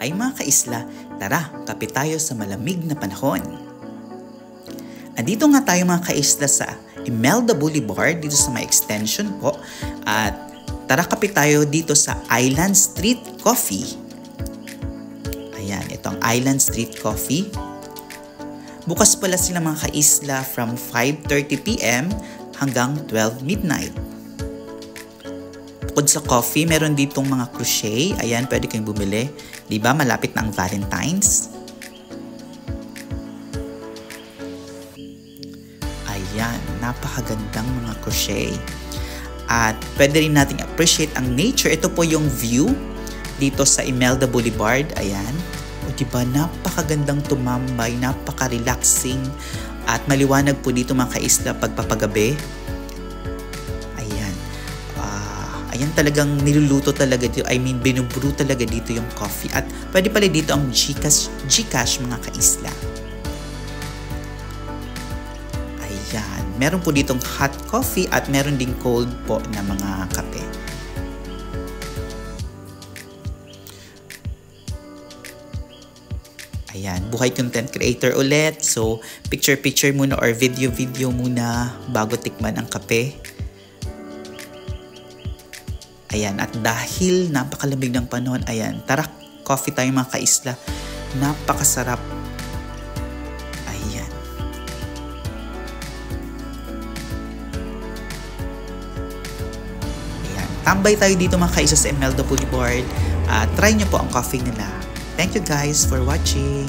Ay mga kaisla, tara, kape tayo sa malamig na panahon. Andito nga tayo mga kaisla sa Imelda Boulevard, dito sa may extension po. At tara, kape tayo dito sa Island Street Coffee. Ayan, ito ang Island Street Coffee. Bukas pala sila mga kaisla from 5:30 p.m. hanggang 12 midnight. Bukod sa coffee, meron ditong mga crochet. Ayan, pwede kayong bumili. Diba, malapit na ang Valentine's. Ayan, napakagandang mga crochet. At pwede rin nating appreciate ang nature. Ito po yung view dito sa Imelda Boulevard. Ayan. O diba, napakagandang tumambay, napaka-relaxing. At maliwanag po dito mga kaisla pagpapagabi. Ayan, talagang niluluto talaga dito. I mean, binubrew talaga dito yung coffee. At pwede pala dito ang Gcash mga kaisla. Ayan. Meron po ditong hot coffee at meron ding cold po na mga kape. Ayan. Buhay content creator ulit. So, picture-picture muna or video-video muna bago tikman ang kape. Ayan, at dahil napakalamig ng panahon, ayan, tara, coffee tayo mga kaisla. Napakasarap. Ayan. Ayan, tambay tayo dito mga kaisla sa Imelda Boulevard. Try nyo po ang coffee nila. Thank you guys for watching.